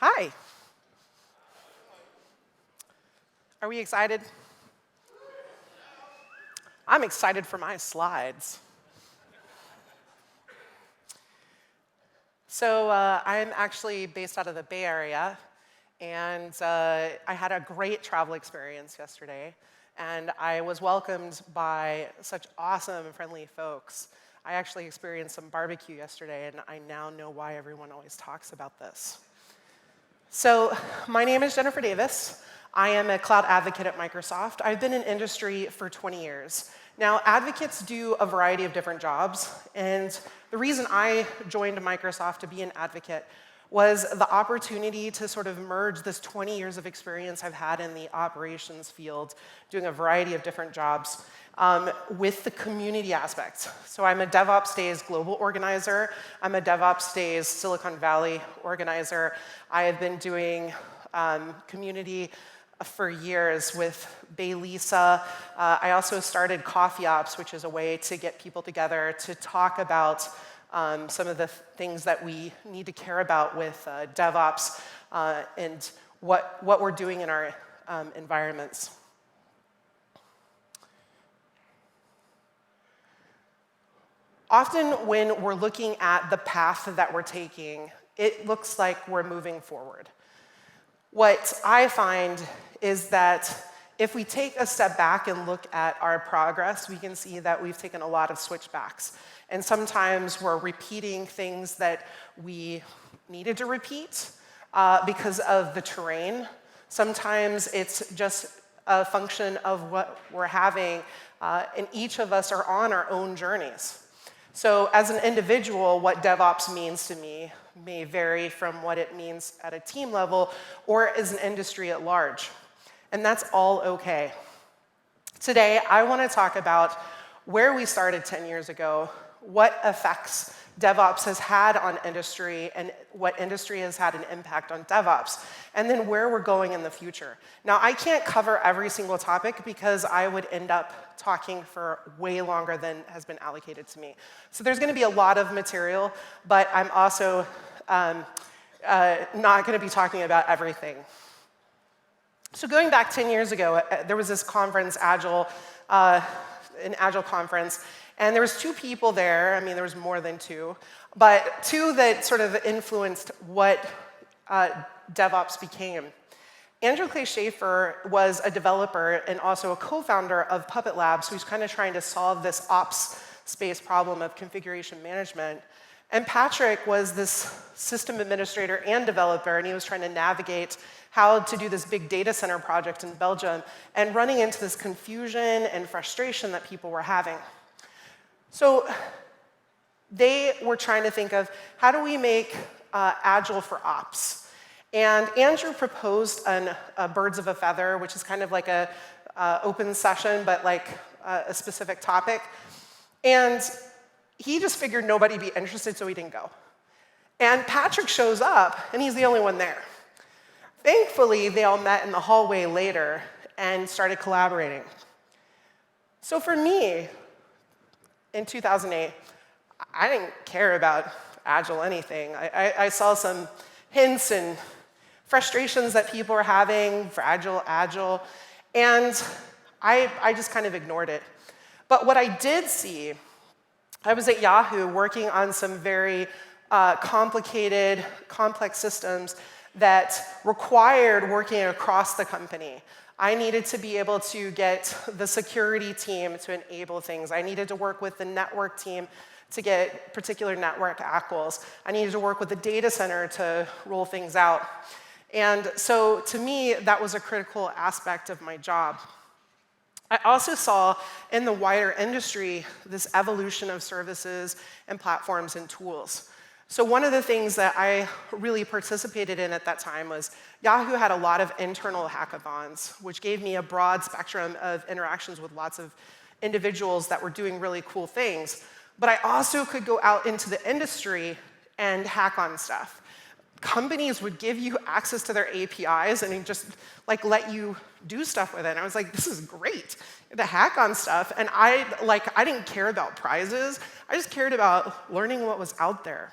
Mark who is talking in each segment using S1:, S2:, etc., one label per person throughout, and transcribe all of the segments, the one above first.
S1: Hi. Are we excited? I'm excited for my slides. I'm actually based out of the Bay Area, and I had a great travel experience yesterday, and I was welcomed by such awesome and friendly folks. I actually experienced some barbecue yesterday, and I now know why everyone always talks about this. So my name is Jennifer Davis. I am a cloud advocate at Microsoft. I've been in industry for 20 years. Now, advocates do a variety of different jobs, and the reason I joined Microsoft to be an advocate was the opportunity to sort of merge this 20 years of experience I've had in the operations field, doing a variety of different jobs, with the community aspects. So I'm a DevOps Days global organizer. I'm a DevOps Days Silicon Valley organizer. I have been doing community for years with Bay Lisa. I also started Coffee Ops, which is a way to get people together to talk about some of the things that we need to care about with DevOps and what we're doing in our environments. Often when we're looking at the path that we're taking, it looks like we're moving forward. What I find is that if we take a step back and look at our progress, we can see that we've taken a lot of switchbacks. And sometimes we're repeating things that we needed to repeat because of the terrain. Sometimes it's just a function of what we're having, and each of us are on our own journeys. So as an individual, what DevOps means to me may vary from what it means at a team level or as an industry at large. And that's all okay. Today, I want to talk about where we started 10 years ago, what effects DevOps has had on industry, and what industry has had an impact on DevOps, and then where we're going in the future. Now, I can't cover every single topic because I would end up talking for way longer than has been allocated to me. So there's going to be a lot of material, but I'm also not going to be talking about everything. So going back 10 years ago, there was this conference, Agile, an Agile conference, and there was two people there. I mean, there was more than two, but two that sort of influenced what DevOps became. Andrew Clay Shafer was a developer and also a co-founder of Puppet Labs, who's kind of trying to solve this ops space problem of configuration management. And Patrick was this system administrator and developer, and he was trying to navigate how to do this big data center project in Belgium and running into this confusion and frustration that people were having. So they were trying to think of, how do we make Agile for ops? And Andrew proposed a birds of a feather, which is kind of like a open session, but like a specific topic. And he just figured nobody'd be interested, so he didn't go. And Patrick shows up, and he's the only one there. Thankfully, they all met in the hallway later and started collaborating. So for me, in 2008, I didn't care about Agile anything. I saw some hints and frustrations that people were having for Agile, and I just kind of ignored it. But what I did see, I was at Yahoo working on some very complicated, complex systems that required working across the company. I needed to be able to get the security team to enable things. I needed to work with the network team to get particular network ACLs. I needed to work with the data center to roll things out. And so to me, that was a critical aspect of my job. I also saw in the wider industry this evolution of services and platforms and tools. So one of the things that I really participated in at that time was Yahoo had a lot of internal hackathons, which gave me a broad spectrum of interactions with lots of individuals that were doing really cool things. But I also could go out into the industry and hack on stuff. Companies would give you access to their APIs and just like let you do stuff with it. And I was like, this is great, to hack on stuff. And I didn't care about prizes. I just cared about learning what was out there.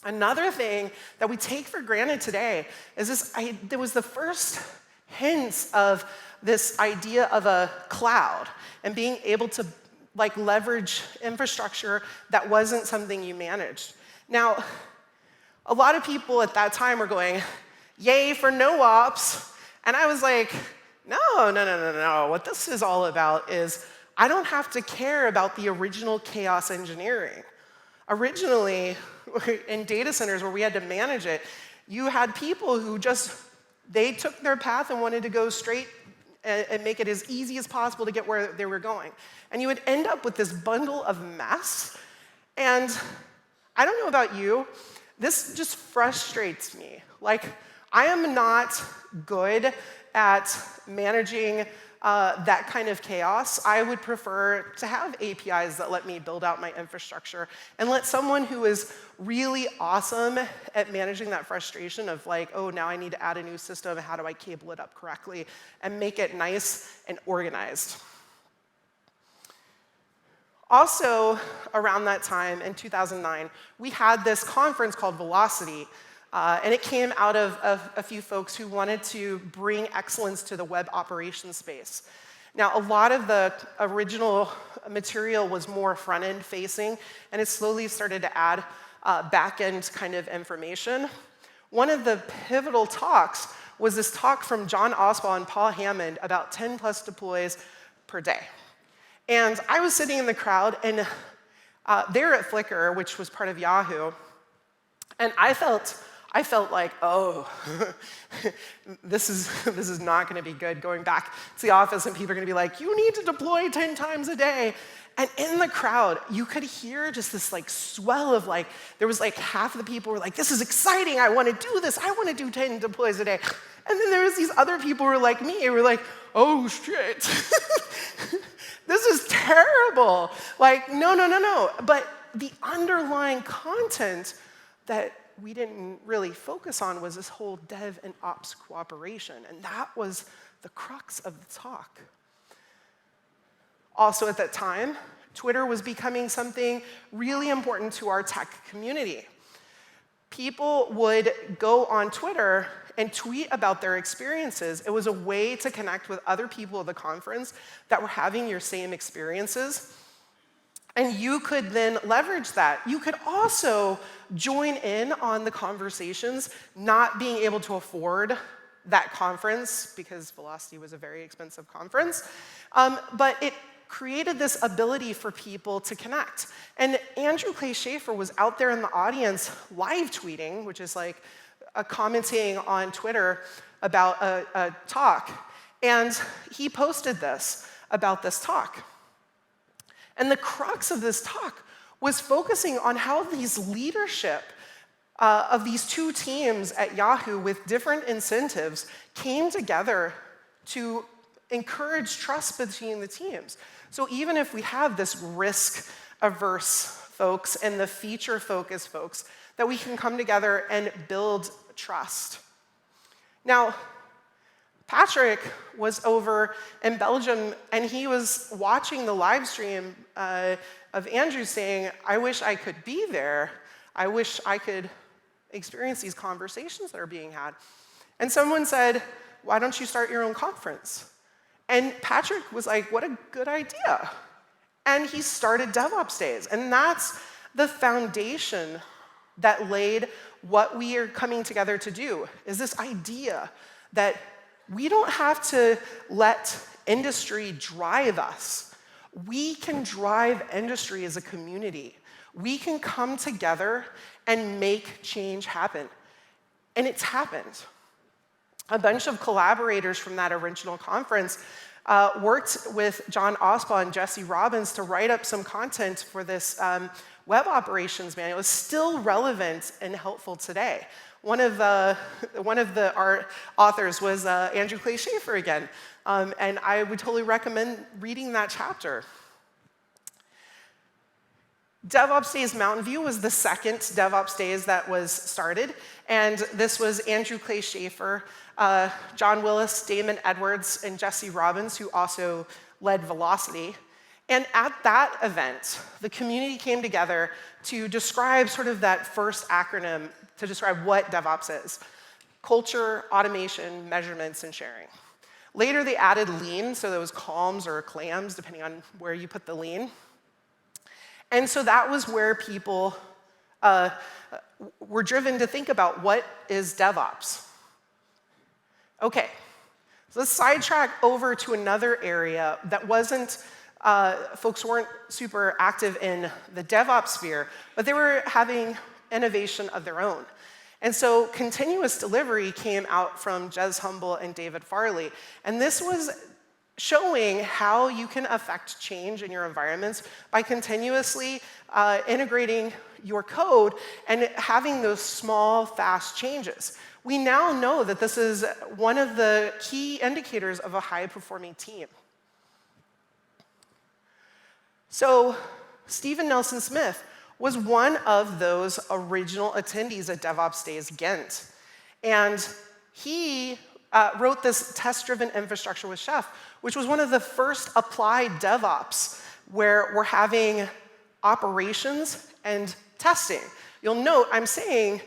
S1: Another thing that we take for granted today is there was the first hints of this idea of a cloud and being able to leverage infrastructure that wasn't something you managed. Now, a lot of people at that time were going, yay for no ops. And I was like, no. What this is all about is I don't have to care about the original chaos engineering. Originally, in data centers where we had to manage it, you had people who they took their path and wanted to go straight and make it as easy as possible to get where they were going. And you would end up with this bundle of mess. And I don't know about you, this just frustrates me. I am not good at managing that kind of chaos. I would prefer to have APIs that let me build out my infrastructure and let someone who is really awesome at managing that frustration of oh, now I need to add a new system, how do I cable it up correctly, and make it nice and organized. Also, around that time, in 2009, we had this conference called Velocity, and it came out of a few folks who wanted to bring excellence to the web operations space. Now, a lot of the original material was more front-end facing, and it slowly started to add back-end kind of information. One of the pivotal talks was this talk from John Oswald and Paul Hammond about 10+ deploys per day. And I was sitting in the crowd, and they were at Flickr, which was part of Yahoo, and I felt like, oh, this is not going to be good, going back to the office and people are going to be like, you need to deploy 10 times a day. And in the crowd, you could hear just this swell of there was half of the people were like, this is exciting, I want to do this, I want to do 10 deploys a day. And then there was these other people who were like me, who were like, oh shit, this is terrible. No. But the underlying content that we didn't really focus on was this whole dev and ops cooperation, and that was the crux of the talk. Also at that time, Twitter was becoming something really important to our tech community. People would go on Twitter and tweet about their experiences. It was a way to connect with other people at the conference that were having your same experiences. And you could then leverage that. You could also join in on the conversations, not being able to afford that conference because Velocity was a very expensive conference. But it created this ability for people to connect. And Andrew Clay Shafer was out there in the audience live tweeting, which is commenting on Twitter about a talk. And he posted this about this talk. And the crux of this talk was focusing on how these leadership of these two teams at Yahoo with different incentives came together to encourage trust between the teams. So even if we have this risk-averse folks and the feature-focused folks, that we can come together and build trust. Now, Patrick was over in Belgium, and he was watching the live stream of Andrew saying, I wish I could be there. I wish I could experience these conversations that are being had. And someone said, why don't you start your own conference? And Patrick was like, what a good idea. And he started DevOps Days. And that's the foundation that laid what we are coming together to do, is this idea that we don't have to let industry drive us. We can drive industry as a community. We can come together and make change happen. And it's happened. A bunch of collaborators from that original conference worked with John Oswald and Jesse Robbins to write up some content for this web operations manual. It's still relevant and helpful today. One of our authors was Andrew Clay Shafer again, and I would totally recommend reading that chapter. DevOps Days Mountain View was the second DevOps Days that was started, and this was Andrew Clay Shafer, John Willis, Damon Edwards, and Jesse Robbins, who also led Velocity. And at that event, the community came together to describe sort of that first acronym to describe what DevOps is: culture, automation, measurements, and sharing. Later, they added lean, so there was calms or clams, depending on where you put the lean. And so that was where people were driven to think about, what is DevOps? Okay, so let's sidetrack over to another area that wasn't, folks weren't super active in the DevOps sphere, but they were having innovation of their own. And so continuous delivery came out from Jez Humble and David Farley. And this was showing how you can affect change in your environments by continuously integrating your code and having those small, fast changes. We now know that this is one of the key indicators of a high-performing team. So Stephen Nelson Smith was one of those original attendees at DevOps Days Ghent. And he wrote this test-driven infrastructure with Chef, which was one of the first applied DevOps where we're having operations and testing. You'll note I'm saying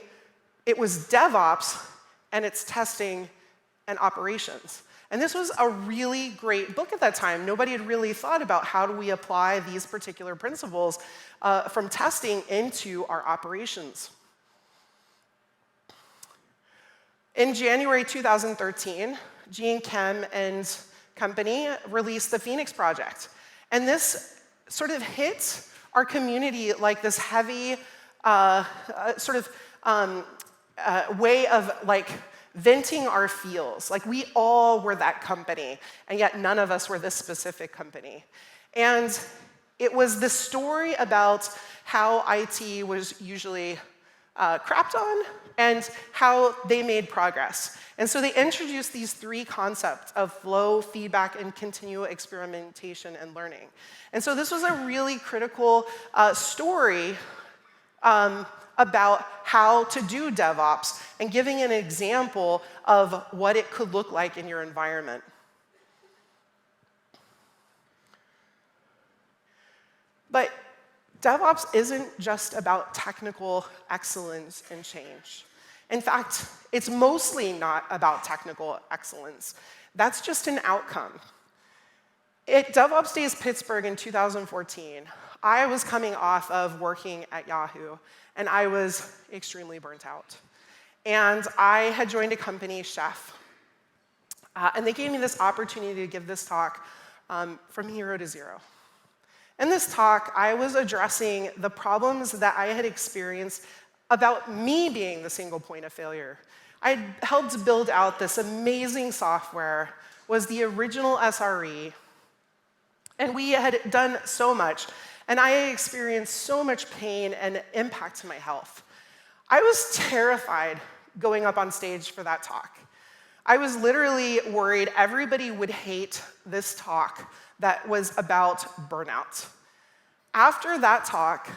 S1: it was DevOps and it's testing and operations. And this was a really great book at that time. Nobody had really thought about how do we apply these particular principles from testing into our operations. In January 2013, Gene Kim and company released the Phoenix Project. And this sort of hit our community like this heavy way of like venting our feels. Like we all were that company, and yet none of us were this specific company. And it was the story about how IT was usually crapped on and how they made progress. And so they introduced these three concepts of flow, feedback, and continual experimentation and learning. And so this was a really critical story about how to do DevOps and giving an example of what it could look like in your environment. But DevOps isn't just about technical excellence and change. In fact, it's mostly not about technical excellence. That's just an outcome. At DevOps Days Pittsburgh in 2014, I was coming off of working at Yahoo, and I was extremely burnt out. And I had joined a company, Chef, and they gave me this opportunity to give this talk from hero to zero. In this talk, I was addressing the problems that I had experienced about me being the single point of failure. I helped build out this amazing software, was the original SRE, and we had done so much, and I had experienced so much pain and impact to my health. I was terrified going up on stage for that talk. I was literally worried everybody would hate this talk that was about burnout. After that talk,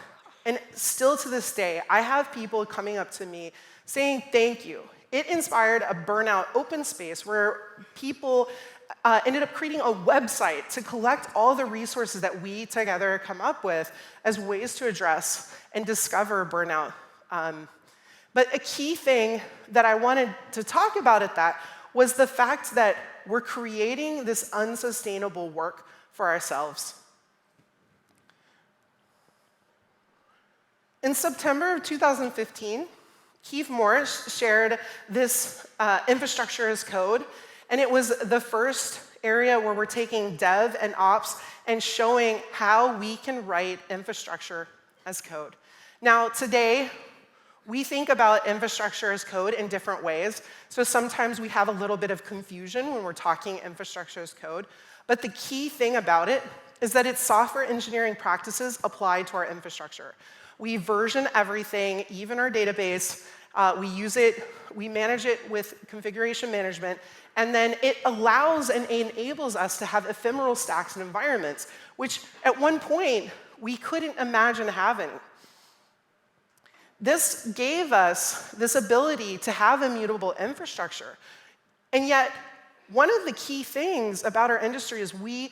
S1: and still to this day, I have people coming up to me saying thank you. It inspired a burnout open space where people ended up creating a website to collect all the resources that we together come up with as ways to address and discover burnout. But a key thing that I wanted to talk about at that was the fact that we're creating this unsustainable work for ourselves. In September of 2015, Keith Morris shared this infrastructure as code, and it was the first area where we're taking dev and ops and showing how we can write infrastructure as code. Now, today, we think about infrastructure as code in different ways. So sometimes we have a little bit of confusion when we're talking infrastructure as code. But the key thing about it is that it's software engineering practices applied to our infrastructure. We version everything, even our database. We use it, we manage it with configuration management, and then it allows and enables us to have ephemeral stacks and environments, which at one point we couldn't imagine having. This gave us this ability to have immutable infrastructure. And yet, one of the key things about our industry is we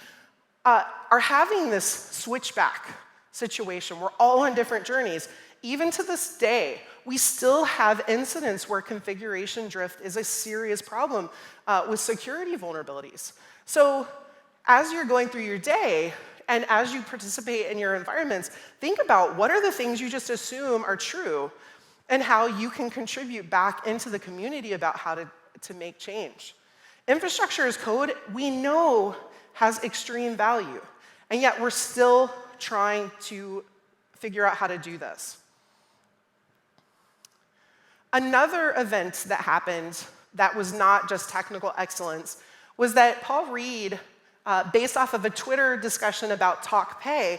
S1: are having this switchback situation. We're all on different journeys. Even to this day, we still have incidents where configuration drift is a serious problem with security vulnerabilities. So as you're going through your day, and as you participate in your environments, think about what are the things you just assume are true and how you can contribute back into the community about how to make change. Infrastructure as code, we know, has extreme value, and yet we're still trying to figure out how to do this. Another event that happened that was not just technical excellence was that Paul Reed, based off of a Twitter discussion about TalkPay,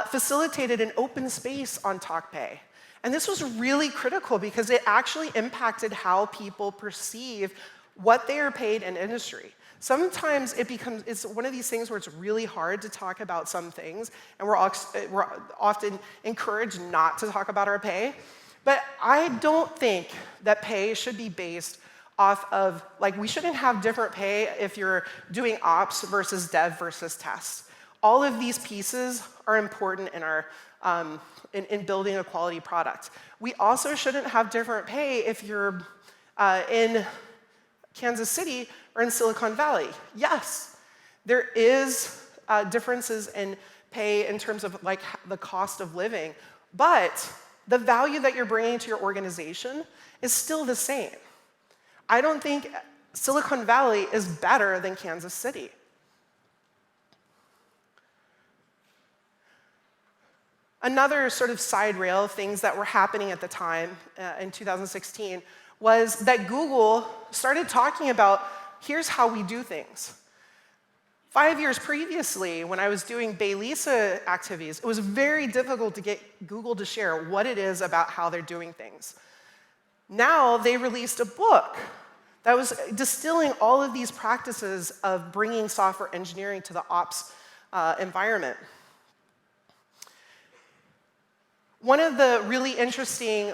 S1: facilitated an open space on TalkPay. And this was really critical because it actually impacted how people perceive what they are paid in industry. Sometimes it's one of these things where it's really hard to talk about some things, and we're often encouraged not to talk about our pay. But I don't think that pay should be based off of, like, we shouldn't have different pay if you're doing ops versus dev versus tests. All of these pieces are important in our in building a quality product. We also shouldn't have different pay if you're in Kansas City or in Silicon Valley. Yes, there is differences in pay in terms of like the cost of living, but the value that you're bringing to your organization is still the same. I don't think Silicon Valley is better than Kansas City. Another sort of side rail of things that were happening at the time in 2016 was that Google started talking about, here's how we do things. 5 years previously, when I was doing Bay Lisa activities, it was very difficult to get Google to share what it is about how they're doing things. Now they released a book that was distilling all of these practices of bringing software engineering to the ops environment. One of the really interesting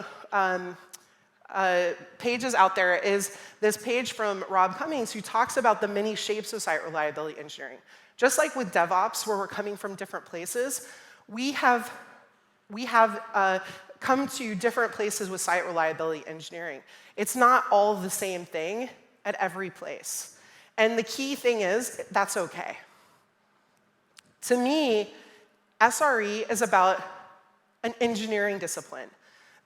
S1: pages out there is this page from Rob Cummings, who talks about the many shapes of site reliability engineering. Just like with DevOps, where we're coming from different places, we have come to different places with site reliability engineering. It's not all the same thing at every place. And the key thing is, that's OK. To me, SRE is about an engineering discipline.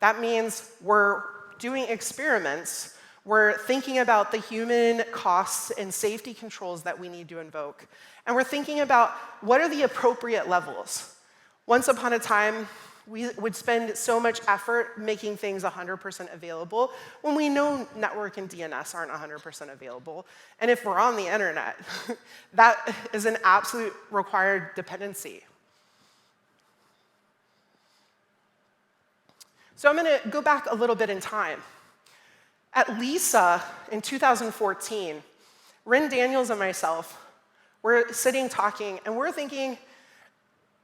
S1: That means we're doing experiments. We're thinking about the human costs and safety controls that we need to invoke. And we're thinking about what are the appropriate levels. Once upon a time, we would spend so much effort making things 100% available when we know network and DNS aren't 100% available. And if we're on the internet, that is an absolute required dependency. So I'm going to go back a little bit in time. At Lisa in 2014, Ren Daniels and myself were sitting talking, and we're thinking,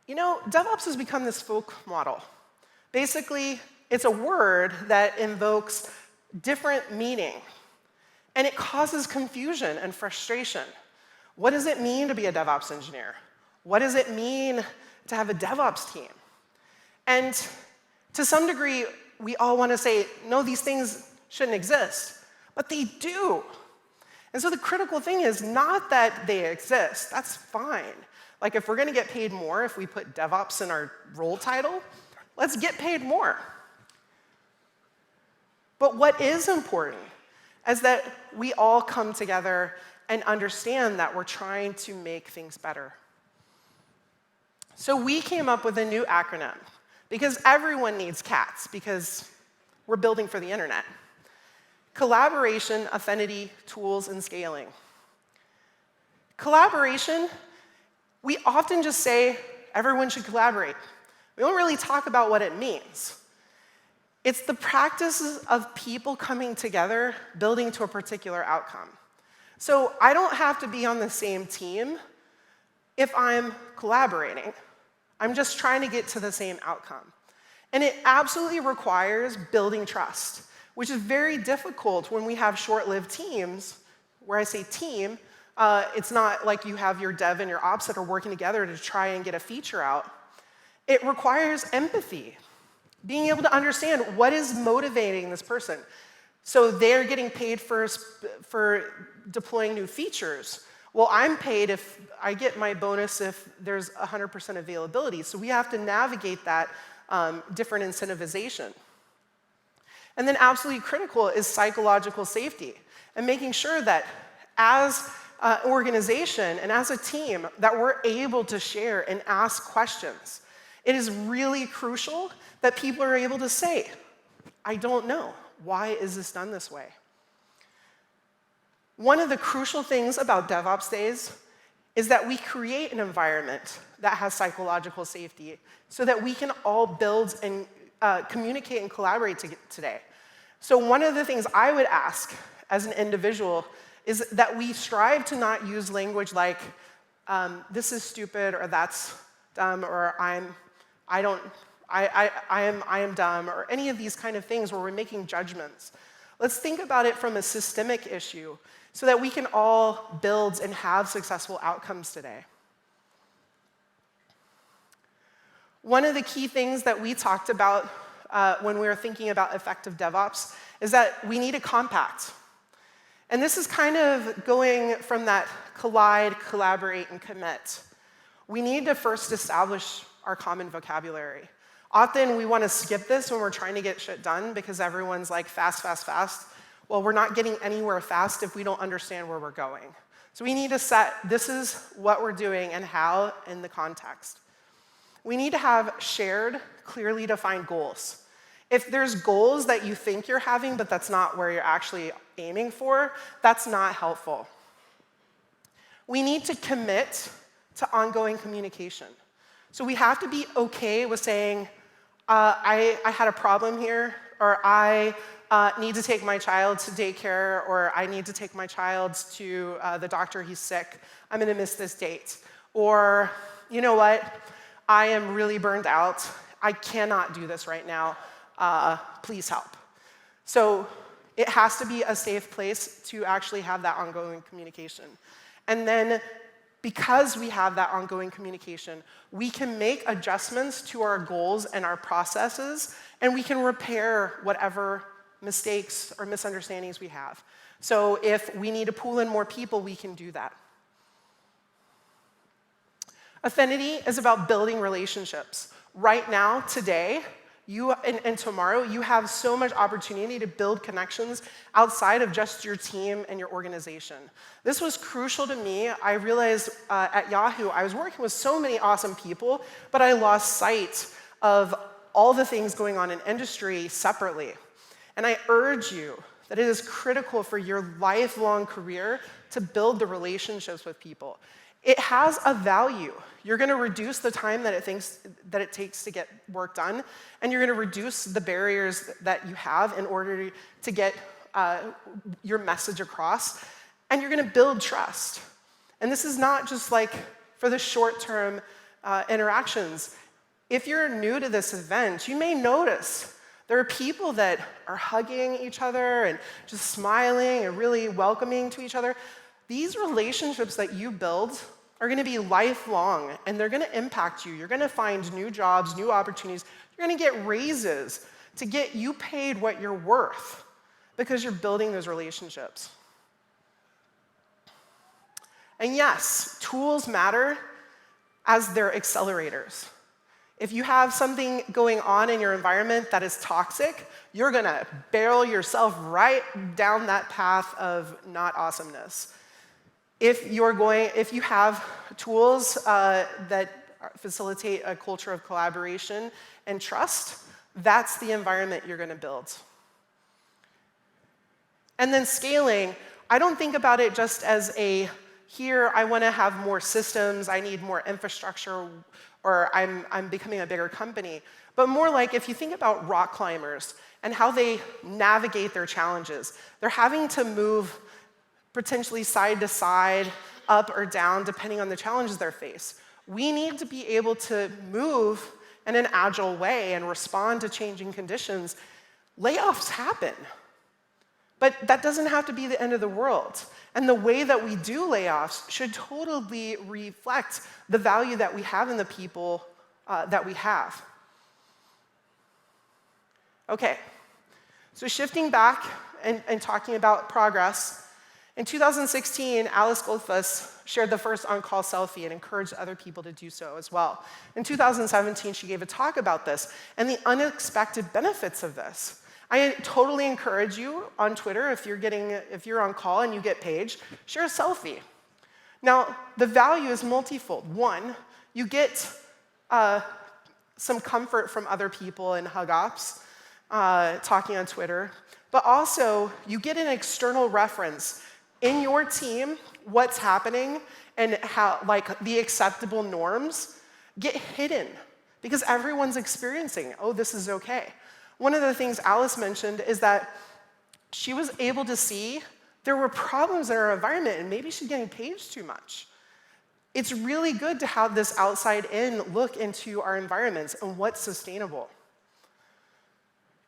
S1: you know, DevOps has become this folk model. Basically, it's a word that invokes different meaning, and it causes confusion and frustration. What does it mean to be a DevOps engineer? What does it mean to have a DevOps team? And to some degree, we all want to say, no, these things shouldn't exist. But they do. And so the critical thing is not that they exist. That's fine. Like, if we're going to get paid more if we put DevOps in our role title, let's get paid more. But what is important is that we all come together and understand that we're trying to make things better. So we came up with a new acronym, because everyone needs CATs, because we're building for the internet. Collaboration, Affinity, Tools, and Scaling. Collaboration, we often just say everyone should collaborate. We don't really talk about what it means. It's the practices of people coming together, building to a particular outcome. So I don't have to be on the same team if I'm collaborating. I'm just trying to get to the same outcome. And it absolutely requires building trust, which is very difficult when we have short-lived teams, where I say team, It's not like you have your dev and your ops that are working together to try and get a feature out. It requires empathy, being able to understand what is motivating this person. So they're getting paid for deploying new features. Well, I'm paid if I get my bonus if there's 100% availability. So we have to navigate that different incentivization. And then absolutely critical is psychological safety and making sure that as an organization and as a team that we're able to share and ask questions. It is really crucial that people are able to say, I don't know. Why is this done this way? One of the crucial things about DevOps Days is that we create an environment that has psychological safety so that we can all build and communicate and collaborate today. So one of the things I would ask as an individual is that we strive to not use language like, this is stupid, or that's dumb, or I am dumb, or any of these kind of things where we're making judgments. Let's think about it from a systemic issue so that we can all build and have successful outcomes today. One of the key things that we talked about when we were thinking about effective DevOps is that we need a compact. And this is kind of going from that collide, collaborate, and commit. We need to first establish our common vocabulary. Often we want to skip this when we're trying to get shit done because everyone's like fast, fast, fast. Well, we're not getting anywhere fast if we don't understand where we're going. So we need to set, this is what we're doing and how in the context. We need to have shared, clearly defined goals. If there's goals that you think you're having, but that's not where you're actually aiming for, that's not helpful. We need to commit to ongoing communication. So we have to be okay with saying, I had a problem here, or I need to take my child to daycare, or I need to take my child to the doctor, he's sick, I'm gonna miss this date. Or, you know what, I am really burned out, I cannot do this right now, please help. So it has to be a safe place to actually have that ongoing communication. And then because we have that ongoing communication, we can make adjustments to our goals and our processes, and we can repair whatever mistakes or misunderstandings we have. So if we need to pull in more people, we can do that. Affinity is about building relationships. Right now, today, and tomorrow, you have so much opportunity to build connections outside of just your team and your organization. This was crucial to me. I realized at Yahoo, I was working with so many awesome people, but I lost sight of all the things going on in industry separately. And I urge you that it is critical for your lifelong career to build the relationships with people. It has a value. You're going to reduce the time that it takes to get work done, and you're going to reduce the barriers that you have in order to get your message across, and you're going to build trust. And this is not just like for the short-term interactions. If you're new to this event, you may notice there are people that are hugging each other and just smiling and really welcoming to each other. These relationships that you build are going to be lifelong, and they're going to impact you. You're going to find new jobs, new opportunities. You're going to get raises to get you paid what you're worth because you're building those relationships. And yes, tools matter as they're accelerators. If you have something going on in your environment that is toxic, you're going to barrel yourself right down that path of not awesomeness. If you have tools that facilitate a culture of collaboration and trust, that's the environment you're going to build. And then scaling, I don't think about it just as here I want to have more systems, I need more infrastructure, or I'm becoming a bigger company. But more like if you think about rock climbers and how they navigate their challenges, they're having to move potentially side to side, up or down, depending on the challenges they face. We need to be able to move in an agile way and respond to changing conditions. Layoffs happen. But that doesn't have to be the end of the world. And the way that we do layoffs should totally reflect the value that we have in the people that we have. Okay, so shifting back and talking about progress, in 2016, Alice Goldfuss shared the first on-call selfie and encouraged other people to do so as well. In 2017, she gave a talk about this and the unexpected benefits of this. I totally encourage you on Twitter, if you're on call and you get paged, share a selfie. Now, the value is multifold. One, you get some comfort from other people in hug ops, talking on Twitter, but also you get an external reference in your team, what's happening, and how, like, the acceptable norms get hidden because everyone's experiencing, oh, this is okay. One of the things Alice mentioned is that she was able to see there were problems in her environment and maybe she's getting paged too much. It's really good to have this outside-in look into our environments and what's sustainable.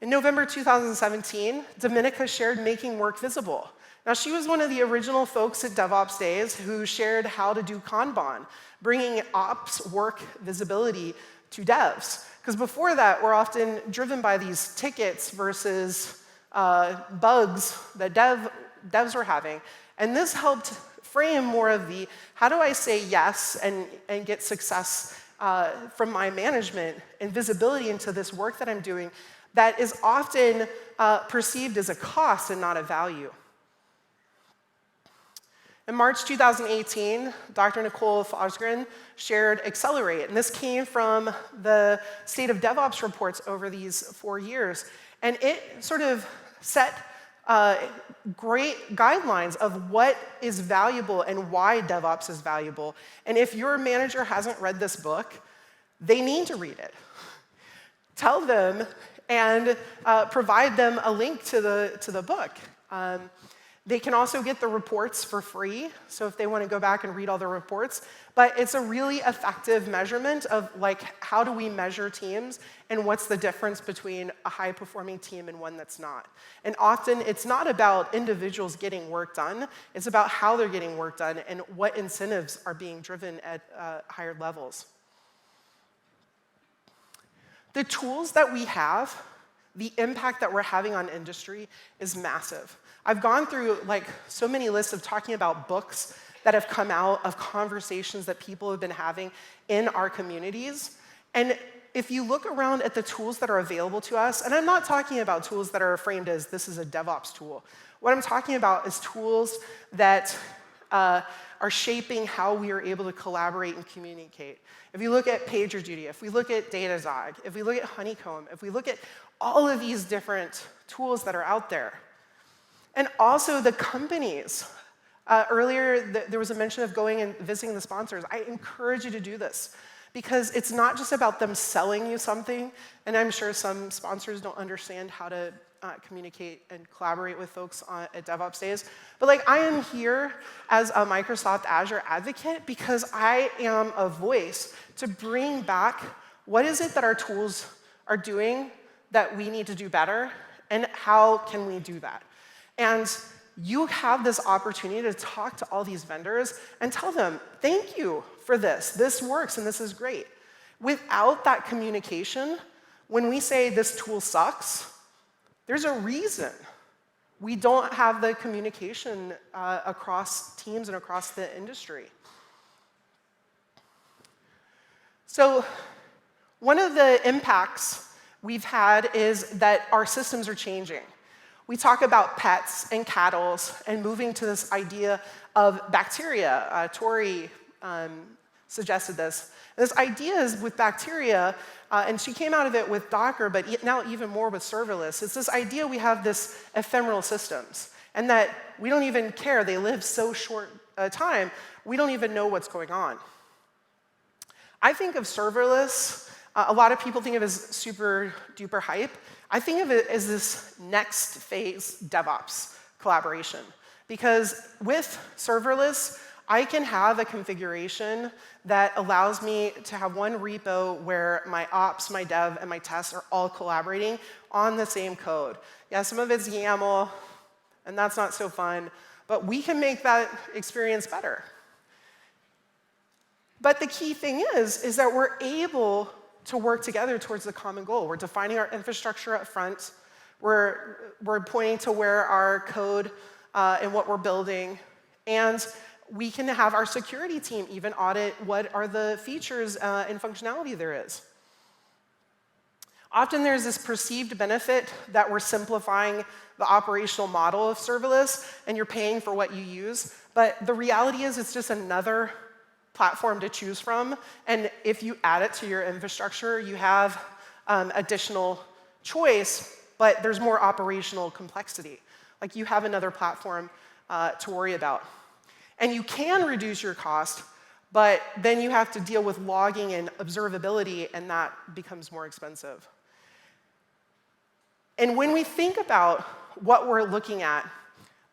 S1: In November 2017, Dominica shared Making Work Visible. Now, she was one of the original folks at DevOps Days who shared how to do Kanban, bringing ops work visibility to devs. Because before that, we're often driven by these tickets versus bugs that devs were having. And this helped frame more of the, how do I say yes and get success from my management and visibility into this work that I'm doing that is often perceived as a cost and not a value. In March 2018, Dr. Nicole Fosgren shared Accelerate, and this came from the State of DevOps reports over these 4 years. And it sort of set great guidelines of what is valuable and why DevOps is valuable. And if your manager hasn't read this book, they need to read it. Tell them and provide them a link to the book. They can also get the reports for free, so if they want to go back and read all the reports. But it's a really effective measurement of, like, how do we measure teams and what's the difference between a high-performing team and one that's not. And often, it's not about individuals getting work done. It's about how they're getting work done and what incentives are being driven at higher levels. The tools that we have, the impact that we're having on industry is massive. I've gone through, like, so many lists of talking about books that have come out of conversations that people have been having in our communities. And if you look around at the tools that are available to us, and I'm not talking about tools that are framed as this is a DevOps tool. What I'm talking about is tools that are shaping how we are able to collaborate and communicate. If you look at PagerDuty, if we look at Datazog, if we look at Honeycomb, if we look at all of these different tools that are out there, and also the companies. Earlier, there was a mention of going and visiting the sponsors. I encourage you to do this because it's not just about them selling you something, and I'm sure some sponsors don't understand how to communicate and collaborate with folks at DevOps Days. But, like, I am here as a Microsoft Azure advocate because I am a voice to bring back what is it that our tools are doing that we need to do better, and how can we do that? And you have this opportunity to talk to all these vendors and tell them, thank you for this. This works and this is great. Without that communication, when we say this tool sucks, there's a reason. We don't have the communication across teams and across the industry. So one of the impacts we've had is that our systems are changing. We talk about pets and cattle and moving to this idea of bacteria. Tori suggested this. This idea is with bacteria, and she came out of it with Docker, but now even more with serverless. It's this idea we have this ephemeral systems, and that we don't even care. They live so short a time, we don't even know what's going on. I think of serverless, a lot of people think of it as super duper hype. I think of it as this next phase DevOps collaboration. Because with serverless, I can have a configuration that allows me to have one repo where my ops, my dev, and my tests are all collaborating on the same code. Yeah, some of it's YAML, and that's not so fun, but we can make that experience better. But the key thing is that we're able to work together towards the common goal. We're defining our infrastructure up front. We're pointing to where our code and what we're building. And we can have our security team even audit what are the features and functionality there is. Often there's this perceived benefit that we're simplifying the operational model of serverless, and you're paying for what you use. But the reality is it's just another platform to choose from. And if you add it to your infrastructure, you have additional choice, but there's more operational complexity. Like you have another platform to worry about. And you can reduce your cost, but then you have to deal with logging and observability, and that becomes more expensive. And when we think about what we're looking at,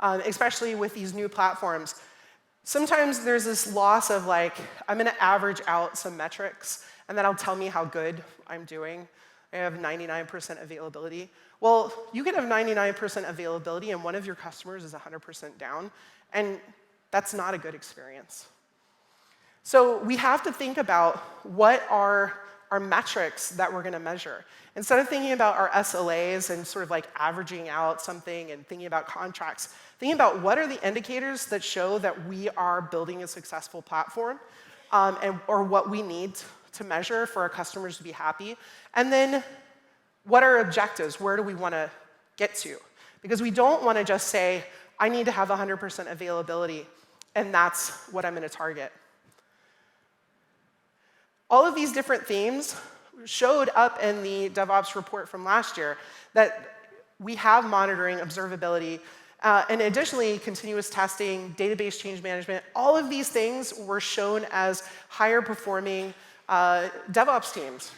S1: especially with these new platforms, sometimes there's this loss of like, I'm going to average out some metrics, and that'll tell me how good I'm doing. I have 99% availability. Well, you could have 99% availability, and one of your customers is 100% down, and that's not a good experience. So we have to think about what are our metrics that we're going to measure. Instead of thinking about our SLAs and sort of like averaging out something and thinking about contracts, thinking about what are the indicators that show that we are building a successful platform, or what we need to measure for our customers to be happy. And then what are our objectives? Where do we want to get to? Because we don't want to just say, I need to have 100% availability, and that's what I'm going to target. All of these different themes showed up in the DevOps report from last year, that we have monitoring, observability, and additionally, continuous testing, database change management. All of these things were shown as higher performing DevOps teams.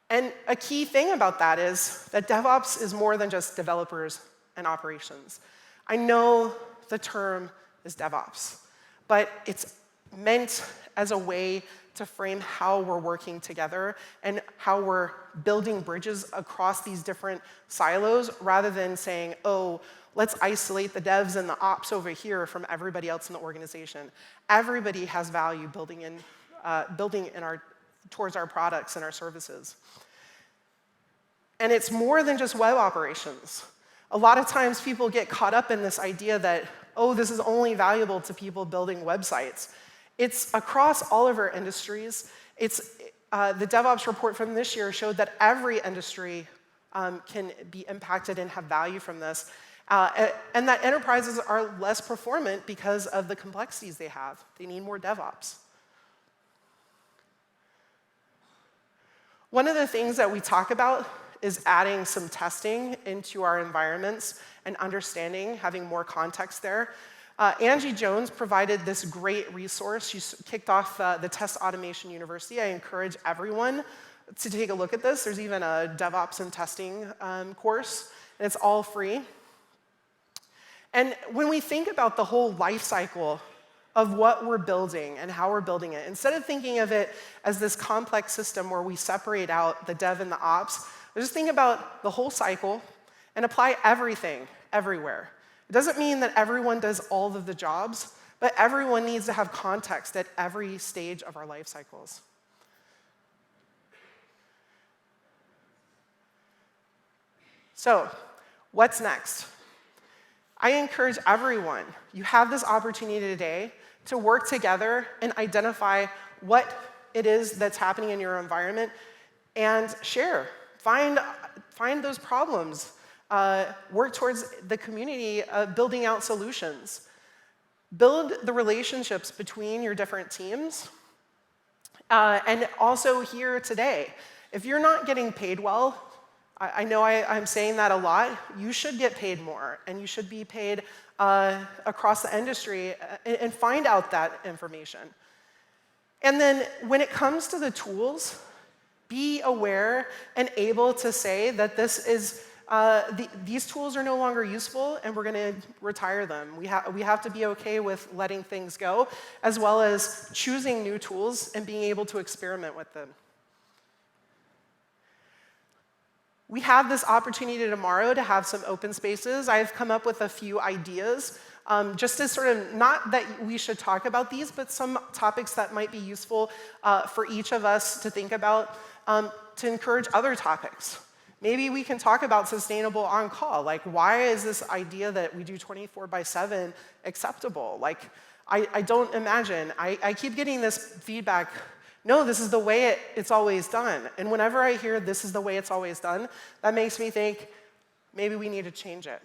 S1: And a key thing about that is that DevOps is more than just developers and operations. I know the term is DevOps, but it's meant as a way to frame how we're working together and how we're building bridges across these different silos, rather than saying, oh, let's isolate the devs and the ops over here from everybody else in the organization. Everybody has value building towards our products and our services. And it's more than just web operations. A lot of times people get caught up in this idea that, oh, this is only valuable to people building websites. It's across all of our industries. The DevOps report from this year showed that every industry can be impacted and have value from this, and that enterprises are less performant because of the complexities they have. They need more DevOps. One of the things that we talk about is adding some testing into our environments and understanding, having more context there. Angie Jones provided this great resource. She kicked off the Test Automation University. I encourage everyone to take a look at this. There's even a DevOps and testing course, and it's all free. And when we think about the whole life cycle of what we're building and how we're building it, instead of thinking of it as this complex system where we separate out the dev and the ops, just think about the whole cycle and apply everything everywhere. It doesn't mean that everyone does all of the jobs, but everyone needs to have context at every stage of our life cycles. So, what's next? I encourage everyone, you have this opportunity today to work together and identify what it is that's happening in your environment and share. Find those problems. Work towards the community building out solutions. Build the relationships between your different teams. And also here today, if you're not getting paid well, I know I'm saying that a lot, you should get paid more, and you should be paid across the industry, and find out that information. And then when it comes to the tools, be aware and able to say that these tools are no longer useful, and we're going to retire them. We have to be okay with letting things go, as well as choosing new tools and being able to experiment with them. We have this opportunity tomorrow to have some open spaces. I've come up with a few ideas, just as sort of, not that we should talk about these, but some topics that might be useful for each of us to think about to encourage other topics. Maybe we can talk about sustainable on-call. Like, why is this idea that we do 24/7 acceptable? Like, I don't imagine. I keep getting this feedback, no, this is the way it's always done. And whenever I hear this is the way it's always done, that makes me think maybe we need to change it.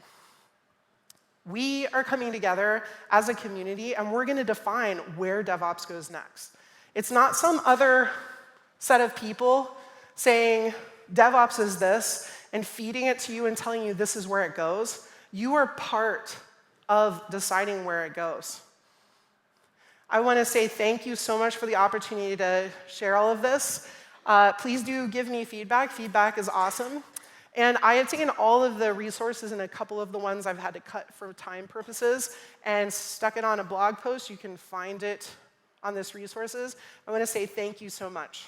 S1: We are coming together as a community, and we're going to define where DevOps goes next. It's not some other set of people saying DevOps is this and feeding it to you and telling you this is where it goes. You are part of deciding where it goes. I want to say thank you so much for the opportunity to share all of this. Please do give me feedback. Feedback is awesome. And I have taken all of the resources and a couple of the ones I've had to cut for time purposes and stuck it on a blog post. You can find it on this resources. I want to say thank you so much.